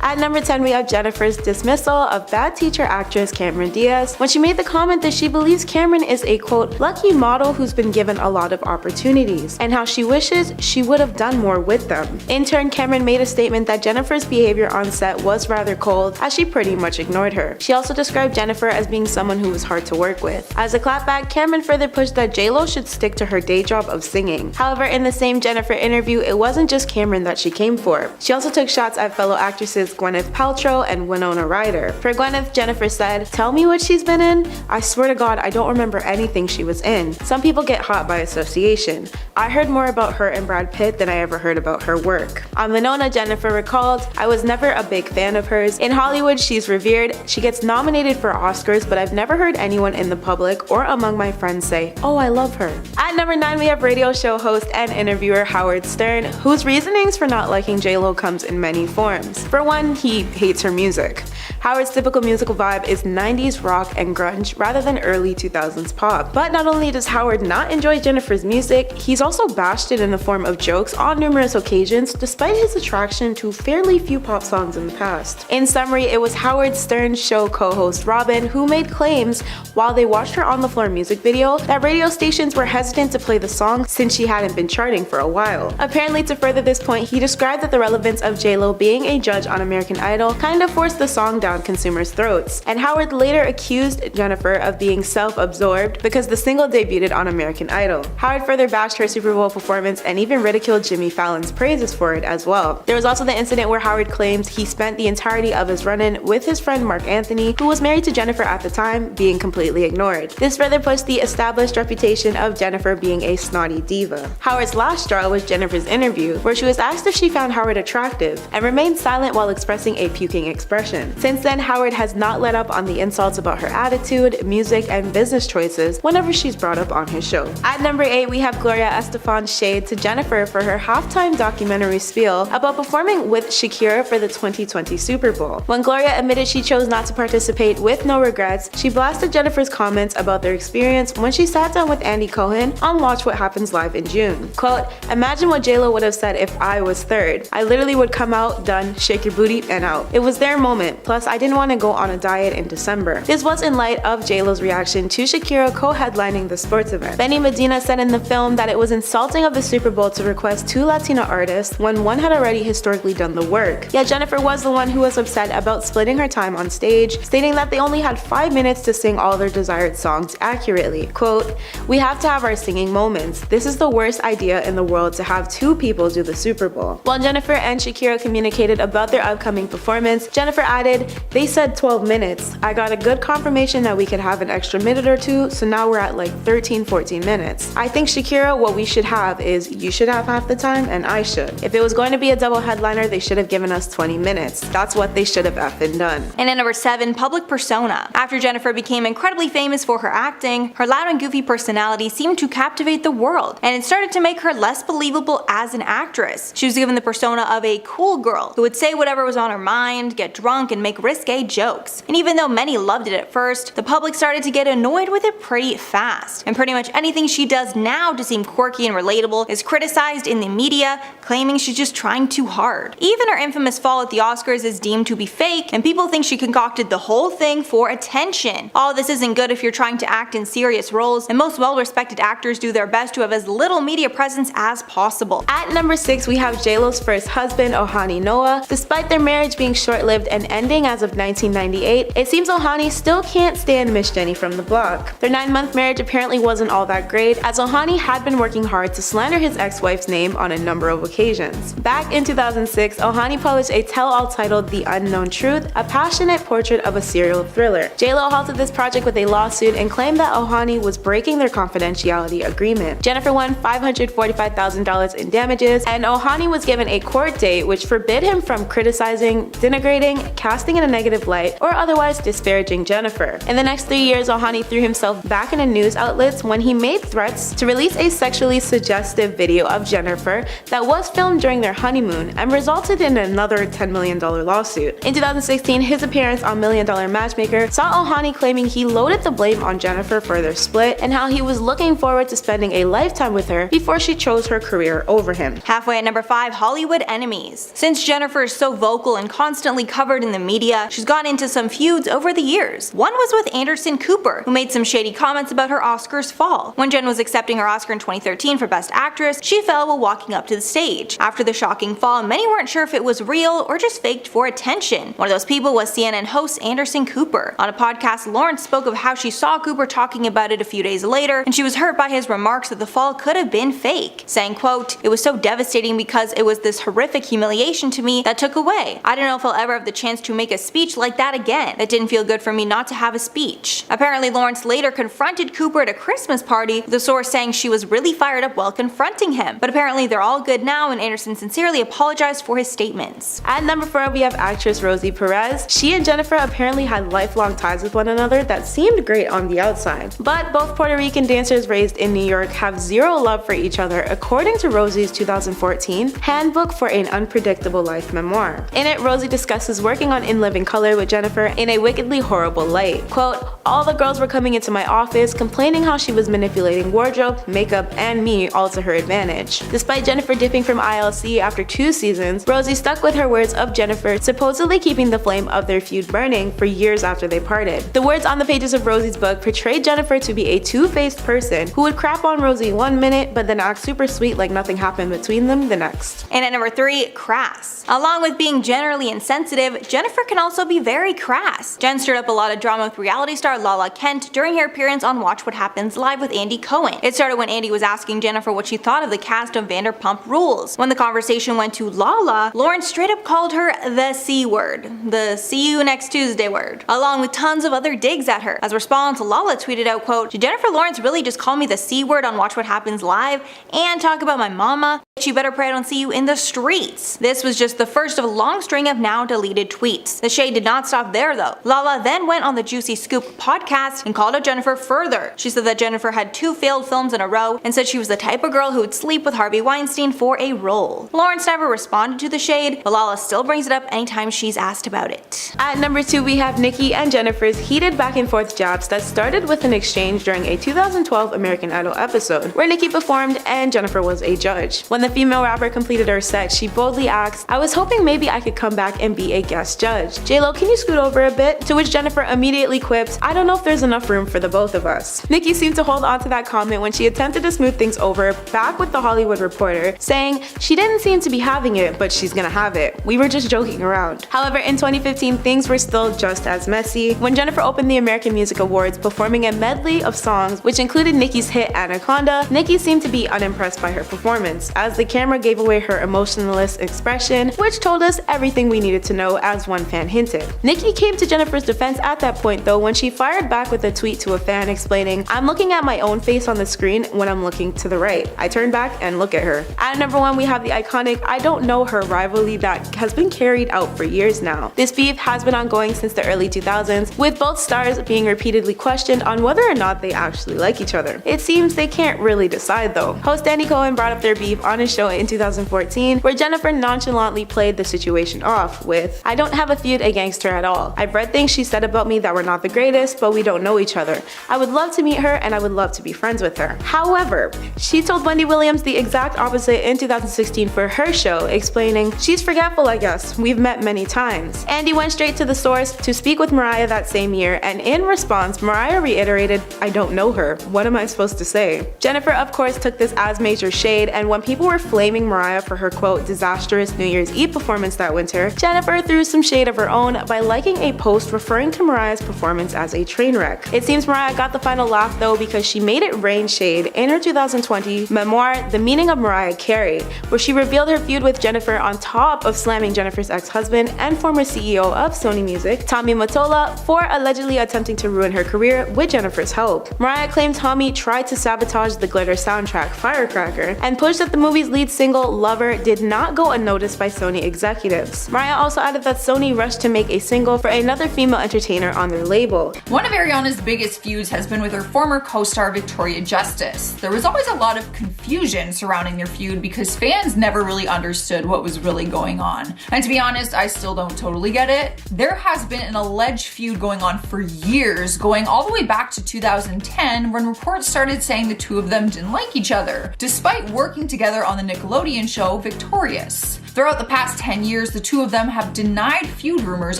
At number 10, we have Jennifer's dismissal of bad teacher actress Cameron Diaz when she made the comment that she believes Cameron is a quote, lucky model who's been given a lot of opportunities, and how she wishes she would have done more with them. In turn, Cameron made a statement that Jennifer's behavior on set was rather cold, as she pretty much ignored her. She also described Jennifer as being someone who was hard to work with. As a clapback, Cameron further pushed that J-Lo should stick to her day job of singing. However, in the same Jennifer interview, it wasn't just Cameron that she came for. She also took shots at fellow actresses Gwyneth Paltrow and Winona Ryder. For Gwyneth, Jennifer said, "Tell me what she's been in? I swear to God, I don't remember anything she was in. Some people get hot by association. I heard more about her and Brad Pitt than I ever heard about her work." On Winona, Jennifer recalled, "I was never a big fan of hers. In Hollywood, she's revered. She gets nominated for Oscars, but I've never heard anyone in the public or among my friends say, oh, I love her." At number 9, we have radio show host and interviewer Howard Stern, whose reasonings for not liking J-Lo comes in many forms. For one, he hates her music. Howard's typical musical vibe is 90s rock and grunge rather than early 2000s pop. But not only does Howard not enjoy Jennifer's music, he's also bashed it in the form of jokes on numerous occasions, despite his attraction to fairly few pop songs in the past. In summary, it was Howard Stern's show co-host Robin who made claims while they watched her on the floor music video that radio stations were hesitant to play the song since she hadn't been charting for a while. Apparently, to further this point, he described that the relevance of J-Lo being a judge on American Idol kind of forced the song down consumers' throats, and Howard later accused Jennifer of being self-absorbed because the single debuted on American Idol. Howard further bashed her Super Bowl performance and even ridiculed Jimmy Fallon's praises for it as well. There was also the incident where Howard claims he spent the entirety of his run-in with his friend Mark Anthony, who was married to Jennifer at the time, being completely ignored. This further pushed the established reputation of Jennifer being a snotty diva. Howard's last straw was Jennifer's interview, where she was asked if she found Howard attractive, and remained silent while expressing a puking expression. Since then, Howard has not let up on the insults about her attitude, music, and business choices whenever she's brought up on his show. At number 8, we have Gloria Estefan's shade to Jennifer for her halftime documentary spiel about performing with Shakira for the 2020 Super Bowl. When Gloria admitted she chose not to participate with no regrets, she blasted Jennifer's comments about their experience when she sat down with Andy Cohen on Watch What Happens Live in June. Quote, "Imagine what J-Lo would have said if I was third. I literally would come out, done, shake your booty, and out. It was their moment, plus I didn't want to go on a diet in December." This was in light of J-Lo's reaction to Shakira co-headlining the sports event. Benny Medina said in the film that it was insulting of the Super Bowl to request 2 Latina artists when one had already historically done the work. Yet Jennifer was the one who was upset about splitting her time on stage, stating that they only had 5 minutes to sing all their desired songs accurately. Quote, "We have to have our singing moments. This is the worst idea in the world to have 2 people do the Super Bowl." While Jennifer and Shakira communicated about their upcoming performance, Jennifer added, "They said 12 minutes. I got a good confirmation that we could have an extra minute or 2, so now we're at like 13-14 minutes. I think Shakira, what we should have is you should have half the time and I should. If it was going to be a double headliner, they should have given us 20 minutes. That's what they should have effing done." And at number 7, public persona. After Jennifer became incredibly famous for her acting, her loud and goofy personality seemed to captivate the world, and it started to make her less believable as an actress. She was given the persona of a cool girl who would say whatever was on her mind, get drunk, and make risque jokes. And even though many loved it at first, the public started to get annoyed with it pretty fast, and pretty much anything she does now to seem quirky and relatable is criticized in the media, claiming she's just trying too hard. Even her infamous fall at the Oscars is deemed to be fake, and people think she concocted the whole thing for attention. All this isn't good if you're trying to act in serious roles, and most well-respected actors do their best to have as little media presence as possible. At number 6, we have J-Lo's first husband, Ohani Noah. Despite their marriage being short-lived and ending as of 1998, it seems Ohani still can't stand Miss Jenny from the block. Their 9-month marriage apparently wasn't all that great, as Ohani had been working hard to slander his ex-wife's name on a number of occasions. Back in 2006, Ohani published a tell-all titled The Unknown Truth, a passionate portrait of a serial thriller. J-Lo halted this project with a lawsuit and claimed that Ohani was breaking their confidentiality agreement. Jennifer won $545,000 in damages, and Ohani was given a court date which forbid him from criticizing, denigrating, casting acting in a negative light or otherwise disparaging Jennifer. In the next 3 years, Ohani threw himself back into news outlets when he made threats to release a sexually suggestive video of Jennifer that was filmed during their honeymoon and resulted in another $10 million lawsuit. In 2016, his appearance on $1 Million Matchmaker saw Ohani claiming he loaded the blame on Jennifer for their split and how he was looking forward to spending a lifetime with her before she chose her career over him. Halfway at number 5, Hollywood enemies. Since Jennifer is so vocal and constantly covered in the media, she's gotten into some feuds over the years. One was with Anderson Cooper, who made some shady comments about her Oscars fall. When Jen was accepting her Oscar in 2013 for Best Actress, she fell while walking up to the stage. After the shocking fall, many weren't sure if it was real or just faked for attention. One of those people was CNN host Anderson Cooper. On a podcast, Lawrence spoke of how she saw Cooper talking about it a few days later, and she was hurt by his remarks that the fall could have been fake, saying, quote, "It was so devastating because it was this horrific humiliation to me that took away. I don't know if I'll ever have the chance to make a speech like that again. It didn't feel good for me not to have a speech." Apparently, Lawrence later confronted Cooper at a Christmas party, with the source saying she was really fired up while confronting him. But apparently they're all good now, and Anderson sincerely apologized for his statements. At number 4, we have actress Rosie Perez. She and Jennifer apparently had lifelong ties with one another that seemed great on the outside. But both Puerto Rican dancers raised in New York have zero love for each other, according to Rosie's 2014 Handbook for an Unpredictable Life memoir. In it, Rosie discusses working on In Living Color with Jennifer in a wickedly horrible light. Quote, "All the girls were coming into my office complaining how she was manipulating wardrobe, makeup, and me all to her advantage." Despite Jennifer dipping from ILC after 2 seasons, Rosie stuck with her words of Jennifer supposedly keeping the flame of their feud burning for years after they parted. The words on the pages of Rosie's book portrayed Jennifer to be a two-faced person who would crap on Rosie one minute but then act super sweet like nothing happened between them the next. And at number 3, Crass. Along with being generally insensitive, Jennifer can also be very crass. Jen stirred up a lot of drama with reality star Lala Kent during her appearance on Watch What Happens Live with Andy Cohen. It started when Andy was asking Jennifer what she thought of the cast of Vanderpump Rules. When the conversation went to Lala, Lawrence straight up called her the C word, the see you next Tuesday word, along with tons of other digs at her. As a response, Lala tweeted out, quote, "Did Jennifer Lawrence really just call me the C word on Watch What Happens Live and talk about my mama? You better pray I don't see you in the streets." This was just the first of a long string of now deleted tweets. The shade did not stop there though. Lala then went on the Juicy Scoop podcast and called out Jennifer further. She said that Jennifer had 2 failed films in a row and said she was the type of girl who would sleep with Harvey Weinstein for a role. Lawrence never responded to the shade, but Lala still brings it up anytime she's asked about it. At number 2, we have Nicki and Jennifer's heated back and forth jabs that started with an exchange during a 2012 American Idol episode, where Nicki performed and Jennifer was a judge. When the female rapper completed her set, she boldly asked, "I was hoping maybe I could come back and be a guest judge. J-Lo, can you scoot over a bit?" To which Jennifer immediately quipped, "I don't know if there's enough room for the both of us." Nicki seemed to hold on to that comment when she attempted to smooth things over back with The Hollywood Reporter, saying she didn't seem to be having it, but she's gonna have it. We were just joking around. However, in 2015, things were still just as messy when Jennifer opened the American Music Awards performing a medley of songs which included Nicki's hit Anaconda. Nicki seemed to be unimpressed by her performance, as the camera gave away her emotionless expression, which told us everything we needed to know, as one fan hinted. Nicki came to Jennifer's defense at that point though, when she fired back with a tweet to a fan explaining, "I'm looking at my own face on the screen when I'm looking to the right. I turn back and look at her." At number 1, we have the iconic I Don't Know Her rivalry that has been carried out for years now. This beef has been ongoing since the early 2000s, with both stars being repeatedly questioned on whether or not they actually like each other. It seems they can't really decide though. Host Andy Cohen brought up their beef on his show in 2014, where Jennifer nonchalantly played the situation off with, "I don't have a feud against her at all. I've read things she said about me that were not the greatest, but we don't know each other. I would love to meet her and I would love to be friends with her." However, she told Wendy Williams the exact opposite in 2016 for her show, explaining, "She's forgetful, I guess. We've met many times." Andy went straight to the source to speak with Mariah that same year, and in response, Mariah reiterated, "I don't know her. What am I supposed to say?" Jennifer, of course, took this as major shade, and when people were flaming Mariah for her quote disastrous New Year's Eve performance that winter, Jennifer threw some shade of her own by liking a post referring to Mariah's performance as a train wreck. It seems Mariah got the final laugh though, because she made it rain shade in her 2020 memoir The Meaning of Mariah Carey, where she revealed her feud with Jennifer on top of slamming Jennifer's ex-husband and former CEO of Sony Music, Tommy Mottola, for allegedly attempting to ruin her career with Jennifer's help. Mariah claimed Tommy tried to sabotage the Glitter soundtrack Firecracker and pushed that the movie movie's lead single, Lover, did not go unnoticed by Sony executives. Mariah also added that Sony rushed to make a single for another female entertainer on their label. One of Ariana's biggest feuds has been with her former co-star Victoria Justice. There was always a lot of confusion surrounding their feud because fans never really understood what was really going on. And to be honest, I still don't totally get it. There has been an alleged feud going on for years, going all the way back to 2010 when reports started saying the two of them didn't like each other, despite working together on the Nickelodeon show Victorious. Throughout the past 10 years, the two of them have denied feud rumors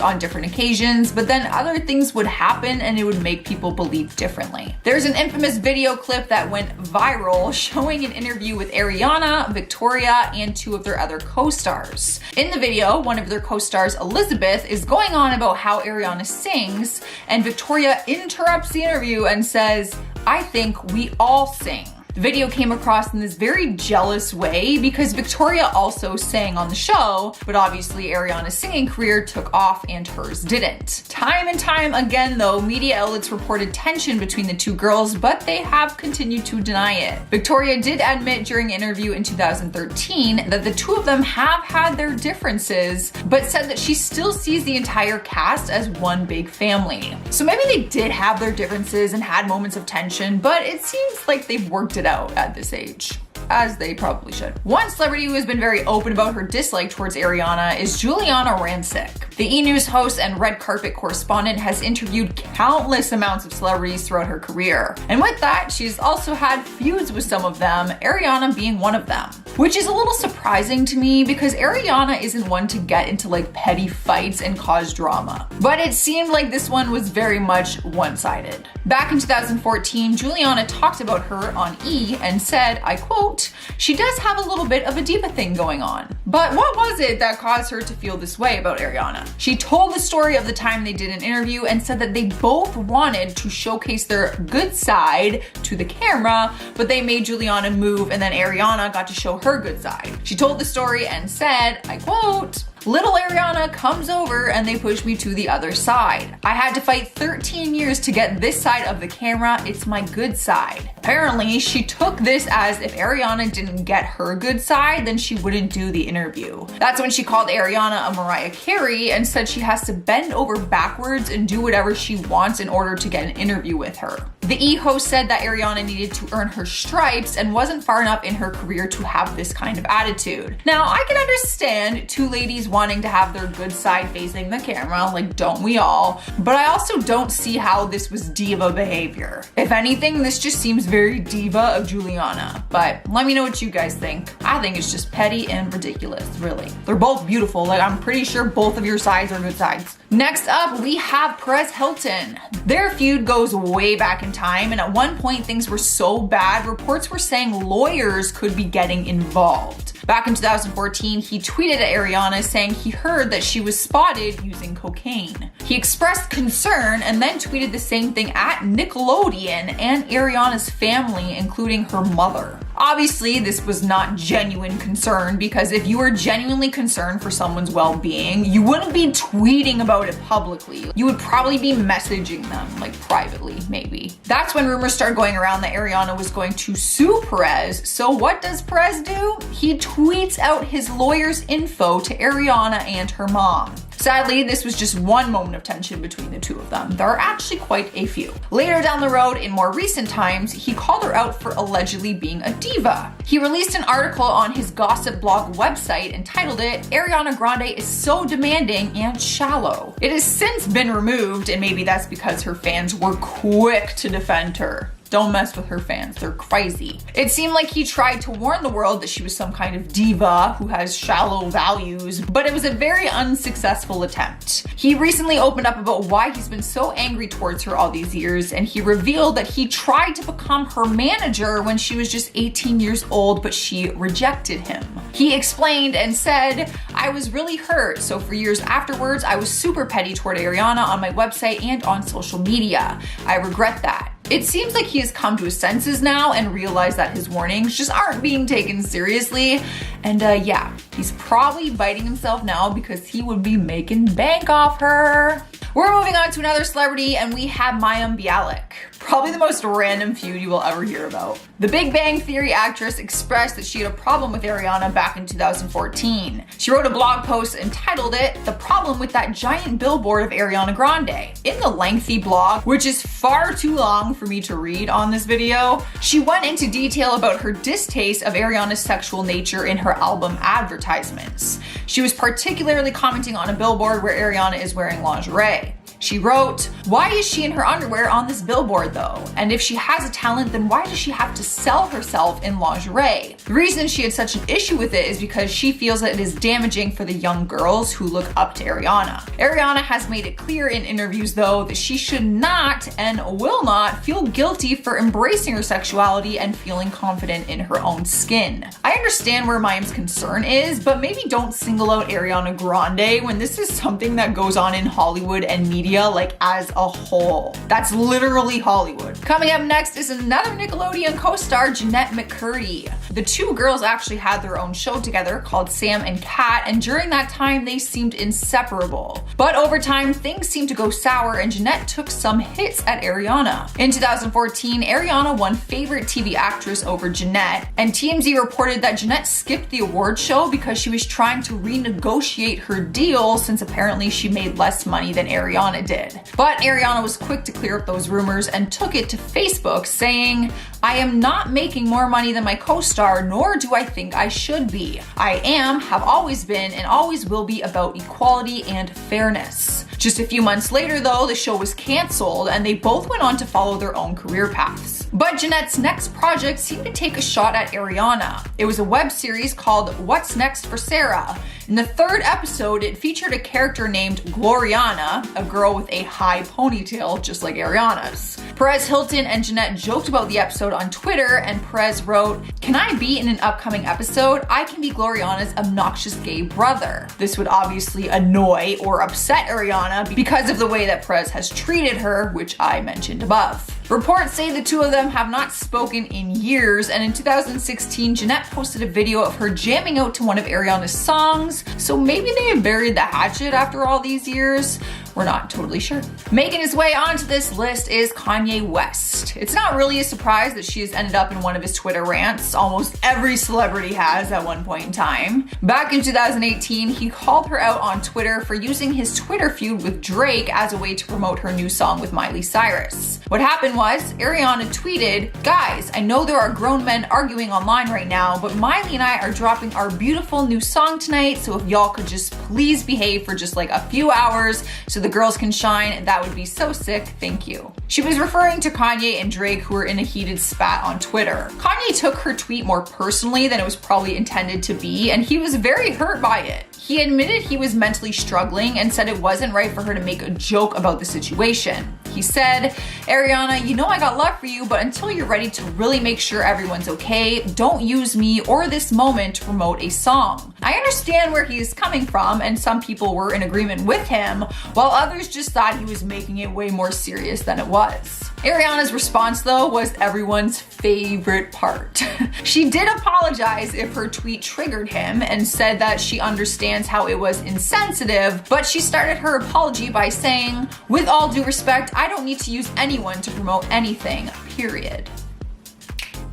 on different occasions, but then other things would happen and it would make people believe differently. There's an infamous video clip that went viral showing an interview with Ariana, Victoria, and two of their other co-stars. In the video, one of their co-stars, Elizabeth, is going on about how Ariana sings, and Victoria interrupts the interview and says, "I think we all sing." The video came across in this very jealous way because Victoria also sang on the show, but obviously Ariana's singing career took off and hers didn't. Time and time again though, media outlets reported tension between the two girls, but they have continued to deny it. Victoria did admit during an interview in 2013 that the two of them have had their differences, but said that she still sees the entire cast as one big family. So maybe they did have their differences and had moments of tension, but it seems like they've worked it out at this age, as they probably should. One celebrity who has been very open about her dislike towards Ariana is Giuliana Rancic. The E! News host and red carpet correspondent has interviewed countless amounts of celebrities throughout her career. And with that, she's also had feuds with some of them, Ariana being one of them. Which is a little surprising to me because Ariana isn't one to get into like petty fights and cause drama. But it seemed like this one was very much one-sided. Back in 2014, Giuliana talked about her on E! And said, I quote, "She does have a little bit of a diva thing going on." But what was it that caused her to feel this way about Ariana? She told the story of the time they did an interview and said that they both wanted to showcase their good side to the camera, but they made Giuliana move and then Ariana got to show her good side. She told the story and said, I quote, "Little Ariana comes over and they push me to the other side. I had to fight 13 years to get this side of the camera. It's my good side." Apparently, she took this as if Ariana didn't get her good side, then she wouldn't do the interview. That's when she called Ariana a Mariah Carey and said she has to bend over backwards and do whatever she wants in order to get an interview with her. The E! host said that Ariana needed to earn her stripes and wasn't far enough in her career to have this kind of attitude. Now, I can understand two ladies wanting to have their good side facing the camera, like don't we all? But I also don't see how this was diva behavior. If anything, this just seems very diva of Giuliana. But let me know what you guys think. I think it's just petty and ridiculous, really. They're both beautiful, like I'm pretty sure both of your sides are good sides. Next up, we have Perez Hilton. Their feud goes way back in time, and at one point things were so bad, reports were saying lawyers could be getting involved. Back in 2014, he tweeted at Ariana saying he heard that she was spotted using cocaine. He expressed concern and then tweeted the same thing at Nickelodeon and Ariana's family, including her mother. Obviously, this was not genuine concern because if you were genuinely concerned for someone's well-being, you wouldn't be tweeting about it publicly. You would probably be messaging them, like privately, maybe. That's when rumors started going around that Ariana was going to sue Perez. So what does Perez do? He tweets out his lawyer's info to Ariana and her mom. Sadly, this was just one moment of tension between the two of them. There are actually quite a few. Later down the road, in more recent times, he called her out for allegedly being a diva. He released an article on his gossip blog website entitled it, "Ariana Grande is so demanding and shallow." It has since been removed, and maybe that's because her fans were quick to defend her. Don't mess with her fans, they're crazy. It seemed like he tried to warn the world that she was some kind of diva who has shallow values, but it was a very unsuccessful attempt. He recently opened up about why he's been so angry towards her all these years, and he revealed that he tried to become her manager when she was just 18 years old, but she rejected him. He explained and said, "I was really hurt, so for years afterwards, I was super petty toward Ariana on my website and on social media. I regret that." It seems like he has come to his senses now and realized that his warnings just aren't being taken seriously. And yeah, he's probably biting himself now because he would be making bank off her. We're moving on to another celebrity, and we have Mayim Bialik. Probably the most random feud you will ever hear about. The Big Bang Theory actress expressed that she had a problem with Ariana back in 2014. She wrote a blog post and titled it, "The Problem with That Giant Billboard of Ariana Grande." In the lengthy blog, which is far too long for me to read on this video, she went into detail about her distaste of Ariana's sexual nature in her album advertisements. She was particularly commenting on a billboard where Ariana is wearing lingerie. She wrote, "Why is she in her underwear on this billboard though? And if she has a talent, then why does she have to sell herself in lingerie?" The reason she had such an issue with it is because she feels that it is damaging for the young girls who look up to Ariana. Ariana has made it clear in interviews though that she should not and will not feel guilty for embracing her sexuality and feeling confident in her own skin. I understand where Mayim's concern is, but maybe don't single out Ariana Grande when this is something that goes on in Hollywood and media like as a whole. That's literally Hollywood. Coming up next is another Nickelodeon co-star, Jeanette McCurdy. The two girls actually had their own show together called Sam and Cat, and during that time they seemed inseparable. But over time things seemed to go sour and Jeanette took some hits at Ariana. In 2014, Ariana won Favorite TV Actress over Jeanette, and TMZ reported that Jeanette skipped the award show because she was trying to renegotiate her deal since apparently she made less money than Ariana did. But Ariana was quick to clear up those rumors and took it to Facebook saying, "I am not making more money than my co-star, nor do I think I should be. I am, have always been, and always will be about equality and fairness." Just a few months later though, the show was canceled and they both went on to follow their own career paths. But Jeanette's next project seemed to take a shot at Ariana. It was a web series called What's Next for Sarah. In the third episode, it featured a character named Gloriana, a girl with a high ponytail just like Ariana's. Perez Hilton and Jeanette joked about the episode on Twitter, and Perez wrote, "Can I be in an upcoming episode? I can be Gloriana's obnoxious gay brother." This would obviously annoy or upset Ariana because of the way that Perez has treated her, which I mentioned above. Reports say the two of them have not spoken in years, and in 2016, Jeanette posted a video of her jamming out to one of Ariana's songs, so maybe they have buried the hatchet after all these years. We're not totally sure. Making his way onto this list is Kanye West. It's not really a surprise that she has ended up in one of his Twitter rants. Almost every celebrity has at one point in time. Back in 2018, he called her out on Twitter for using his Twitter feud with Drake as a way to promote her new song with Miley Cyrus. What happened was, Ariana tweeted, "Guys, I know there are grown men arguing online right now, but Miley and I are dropping our beautiful new song tonight, so if y'all could just please behave for just like a few hours so the girls can shine, that would be so sick, thank you." She was referring to Kanye and Drake, who were in a heated spat on Twitter. Kanye took her tweet more personally than it was probably intended to be, and he was very hurt by it. He admitted he was mentally struggling and said it wasn't right for her to make a joke about the situation. He said, "Ariana, you know I got love for you, but until you're ready to really make sure everyone's okay, don't use me or this moment to promote a song." I understand where he's coming from, and some people were in agreement with him, while others just thought he was making it way more serious than it was. Ariana's response though was everyone's favorite part. She did apologize if her tweet triggered him and said that she understands how it was insensitive, but she started her apology by saying, "With all due respect, I don't need to use anyone to promote anything, period."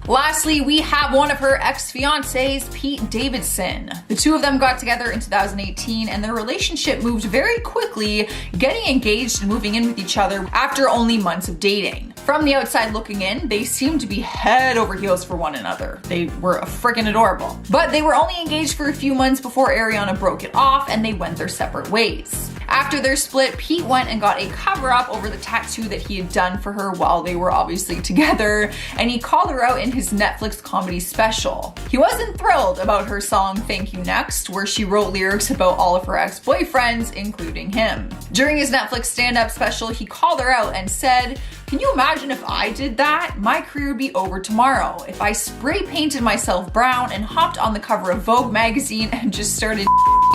Lastly, we have one of her ex-fiancés, Pete Davidson. The two of them got together in 2018 and their relationship moved very quickly, getting engaged and moving in with each other after only months of dating. From the outside looking in, they seemed to be head over heels for one another. They were freaking adorable. But they were only engaged for a few months before Ariana broke it off and they went their separate ways. After their split, Pete went and got a cover-up over the tattoo that he had done for her while they were obviously together, and he called her out in his Netflix comedy special. He wasn't thrilled about her song Thank You Next, where she wrote lyrics about all of her ex-boyfriends, including him. During his Netflix stand-up special, he called her out and said, Can you imagine if I did that? My career would be over tomorrow. If I spray painted myself brown and hopped on the cover of Vogue magazine and just started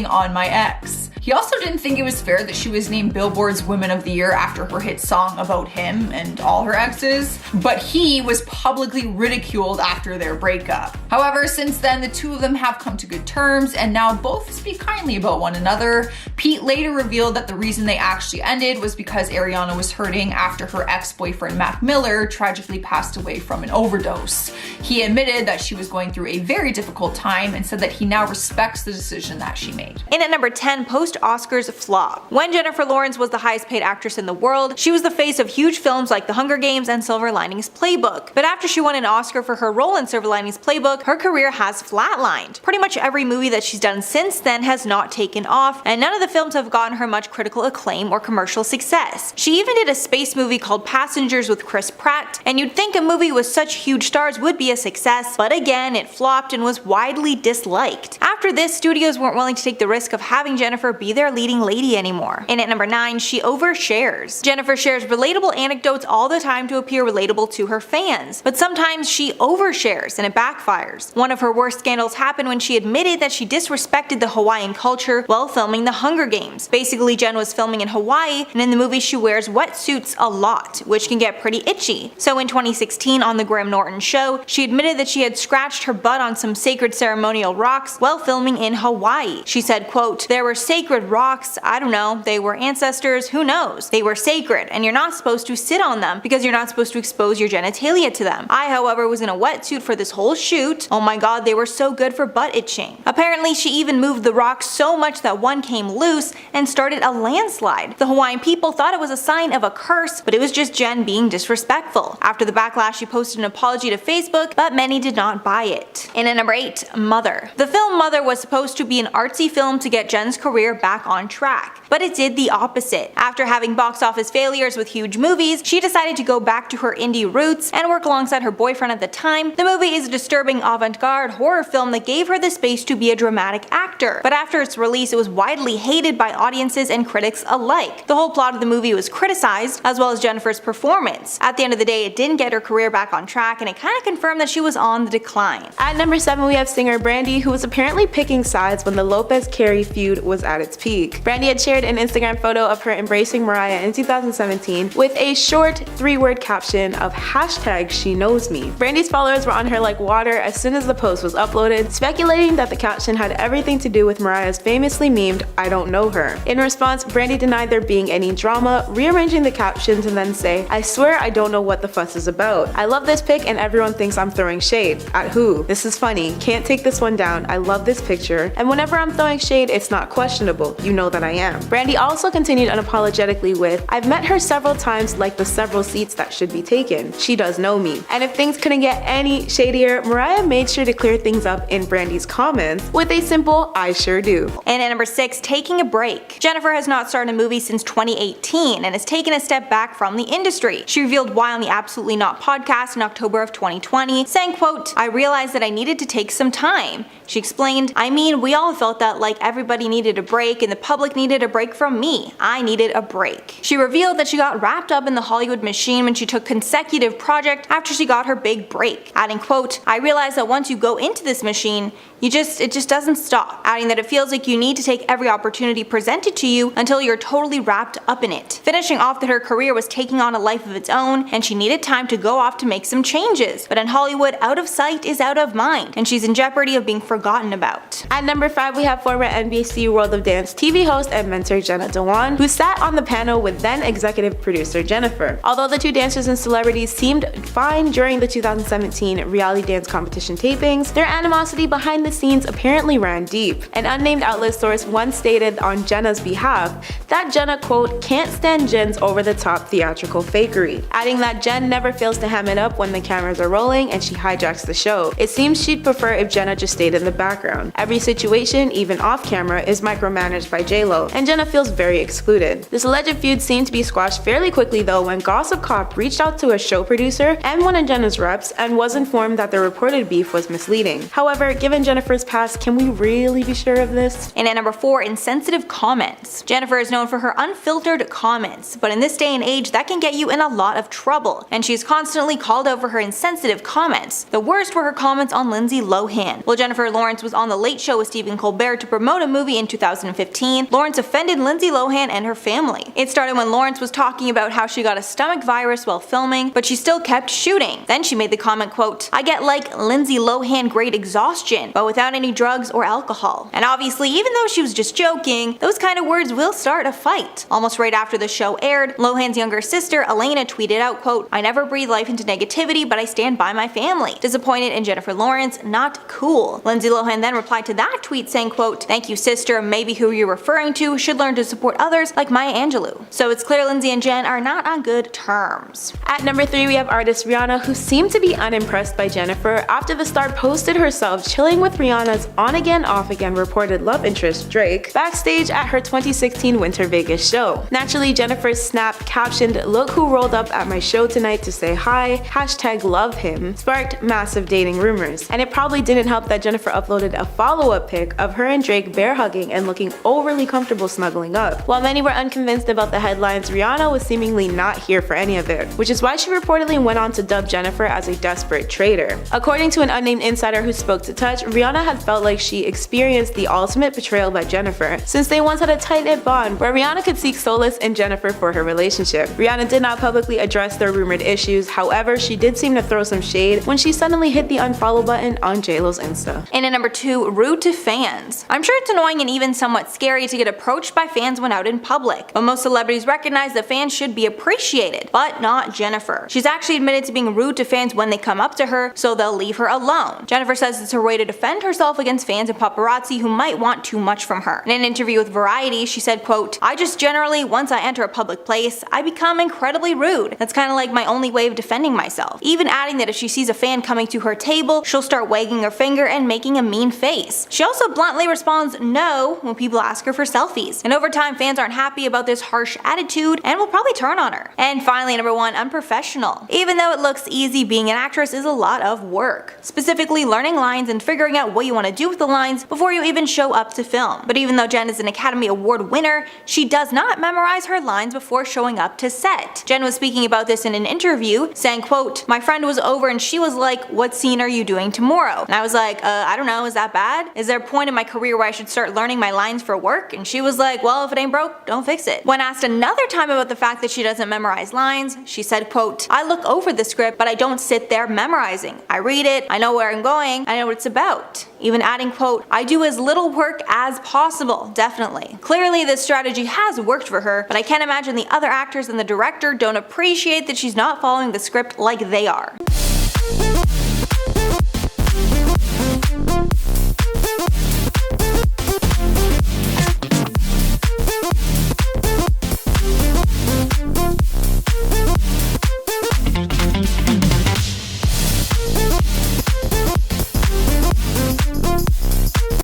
on my ex. He also didn't think it was fair that she was named Billboard's Woman of the Year after her hit song about him and all her exes, but he was publicly ridiculed after their breakup. However, since then, the two of them have come to good terms and now both speak kindly about one another. Pete later revealed that the reason they actually ended was because Ariana was hurting after her ex-boyfriend Mac Miller tragically passed away from an overdose. He admitted that she was going through a very difficult time and said that he now respects the decision that she made. In at number 10, post-Oscars flop. When Jennifer Lawrence was the highest paid actress in the world, she was the face of huge films like The Hunger Games and Silver Linings Playbook. But after she won an Oscar for her role in Silver Linings Playbook, her career has flatlined. Pretty much every movie that she's done since then has not taken off, and none of the films have gotten her much critical acclaim or commercial success. She even did a space movie called Passengers with Chris Pratt, and you'd think a movie with such huge stars would be a success, but again, it flopped and was widely disliked. After this, studios weren't willing to take the risk of having Jennifer be their leading lady anymore. And at number 9, she overshares. Jennifer shares relatable anecdotes all the time to appear relatable to her fans, but sometimes she overshares and it backfires. One of her worst scandals happened when she admitted that she disrespected the Hawaiian culture while filming The Hunger Games. Basically, Jen was filming in Hawaii, and in the movie she wears wetsuits a lot, which can get pretty itchy. So in 2016 on The Graham Norton Show, she admitted that she had scratched her butt on some sacred ceremonial rocks while filming in Hawaii. She said, quote, "There were sacred rocks, I don't know, they were ancestors, who knows? They were sacred, and you're not supposed to sit on them because you're not supposed to expose your genitalia to them. I, however, was in a wetsuit for this whole shoot. Oh my god, they were so good for butt itching." Apparently, she even moved the rocks so much that one came loose and started a landslide. The Hawaiian people thought it was a sign of a curse, but it was just Jen being disrespectful. After the backlash, she posted an apology to Facebook, but many did not buy it. And at number 8, Mother. The film Mother was supposed to be an artsy film to get Jen's career back on track, but it did the opposite. After having box office failures with huge movies, she decided to go back to her indie roots and work alongside her boyfriend at the time. The movie is a disturbing avant-garde horror film that gave her the space to be a dramatic actor, but after its release it was widely hated by audiences and critics alike. The whole plot of the movie was criticized, as well as Jennifer's performance. At the end of the day, it didn't get her career back on track, and it kinda confirmed that she was on the decline. At number 7, we have singer Brandy, who was apparently picking sides when the Lopez-Carey feud was at its peak. Brandy had shared an Instagram photo of her embracing Mariah in 2017 with a short 3-word caption of #SheKnows Me. Brandy's followers were on her like water as soon as the post was uploaded, speculating that the caption had everything to do with Mariah's famously memed "I don't know her." In response, Brandy denied there being any drama, rearranging the caption to then say, "I swear I don't know what the fuss is about. I love this pic and everyone thinks I'm throwing shade. At who? This is funny. Can't take this one down. I love this picture. And whenever I'm throwing shade, it's not questionable. You know that I am." Brandy also continued unapologetically with, "I've met her several times like the several seats that should be taken. She does know me." And if things couldn't get any shadier, Mariah made sure to clear things up in Brandy's comments with a simple "I sure do." And at number 6, taking a break. Jennifer has not started a movie since 2018 and has taken a step back from the industry. She revealed why on the Absolutely Not podcast in October of 2020, saying, quote, "I realized that I needed to take some time." She explained, "I mean, we all felt that like everybody needed a break and the public needed a break from me. I needed a break." She revealed that she got wrapped up in the Hollywood machine when she took consecutive projects after she got her big break, adding, quote, "I realized that once you go into this machine, it just doesn't stop," adding that it feels like you need to take every opportunity presented to you until you're totally wrapped up in it. Finishing off that her career was taking on a life of its own and she needed time to go off to make some changes. But in Hollywood, out of sight is out of mind, and she's in jeopardy of being forgotten about. At number 5, we have former NBC World of Dance TV host and mentor Jenna Dewan, who sat on the panel with then executive producer Jennifer. Although the two dancers and celebrities seemed fine during the 2017 reality dance competition tapings, their animosity behind the scenes apparently ran deep. An unnamed outlet source once stated on Jenna's behalf that Jenna, quote, "can't stand Jen's over-the-top theatrical fakery," adding that Jen never fails to ham it up when the cameras are rolling and she hijacks the show. It seems she'd prefer if Jenna just stayed in the background. Every situation, even off camera, is micromanaged by J-Lo, and Jenna feels very excluded. This alleged feud seemed to be squashed fairly quickly though when Gossip Cop reached out to a show producer and one of Jenna's reps and was informed that the reported beef was misleading. However, given Jenna's Jennifer's past, can we really be sure of this? And at number 4, insensitive comments. Jennifer is known for her unfiltered comments, but in this day and age that can get you in a lot of trouble, and she's constantly called out for her insensitive comments. The worst were her comments on Lindsay Lohan. While Jennifer Lawrence was on The Late Show with Stephen Colbert to promote a movie in 2015, Lawrence offended Lindsay Lohan and her family. It started when Lawrence was talking about how she got a stomach virus while filming, but she still kept shooting. Then she made the comment, quote, "I get like Lindsay Lohan grade exhaustion, but without any drugs or alcohol." And obviously, even though she was just joking, those kind of words will start a fight. Almost right after the show aired, Lohan's younger sister, Elena, tweeted out, quote, "I never breathe life into negativity, but I stand by my family. Disappointed in Jennifer Lawrence, not cool." Lindsay Lohan then replied to that tweet saying, quote, "Thank you sister, maybe who you're referring to should learn to support others like Maya Angelou." So it's clear Lindsay and Jen are not on good terms. At number 3, we have artist Rihanna, who seemed to be unimpressed by Jennifer after the star posted herself chilling with Rihanna's on-again, off-again reported love interest Drake backstage at her 2016 Winter Vegas show. Naturally, Jennifer's snap captioned, "Look who rolled up at my show tonight to say hi, #LoveHim," sparked massive dating rumors. And it probably didn't help that Jennifer uploaded a follow-up pic of her and Drake bear hugging and looking overly comfortable snuggling up. While many were unconvinced about the headlines, Rihanna was seemingly not here for any of it, which is why she reportedly went on to dub Jennifer as a desperate traitor. According to an unnamed insider who spoke to Touch, Rihanna had felt like she experienced the ultimate betrayal by Jennifer, since they once had a tight-knit bond where Rihanna could seek solace in Jennifer for her relationship. Rihanna did not publicly address their rumored issues, however, she did seem to throw some shade when she suddenly hit the unfollow button on JLo's Insta. And at number 2, rude to fans. I'm sure it's annoying and even somewhat scary to get approached by fans when out in public, but most celebrities recognize that fans should be appreciated, but not Jennifer. She's actually admitted to being rude to fans when they come up to her, so they'll leave her alone. Jennifer says it's her way to defend herself against fans and paparazzi who might want too much from her. In an interview with Variety, she said, quote, "I just generally, once I enter a public place, I become incredibly rude. That's kind of like my only way of defending myself." Even adding that if she sees a fan coming to her table, she'll start wagging her finger and making a mean face. She also bluntly responds no when people ask her for selfies. And over time, fans aren't happy about this harsh attitude and will probably turn on her. And finally, number 1, unprofessional. Even though it looks easy, being an actress is a lot of work. Specifically learning lines and figuring out what you want to do with the lines before you even show up to film. But even though Jen is an Academy Award winner, she does not memorize her lines before showing up to set. Jen was speaking about this in an interview, saying, quote, "My friend was over and she was like, 'What scene are you doing tomorrow?' And I was like, I don't know, is that bad? Is there a point in my career where I should start learning my lines for work?" And she was like, "Well, if it ain't broke, don't fix it." When asked another time about the fact that she doesn't memorize lines, she said, quote, "I look over the script, but I don't sit there memorizing. I read it, I know where I'm going, I know what it's about." Even adding, quote, "I do as little work as possible." Definitely. Clearly this strategy has worked for her, but I can't imagine the other actors and the director don't appreciate that she's not following the script like they are.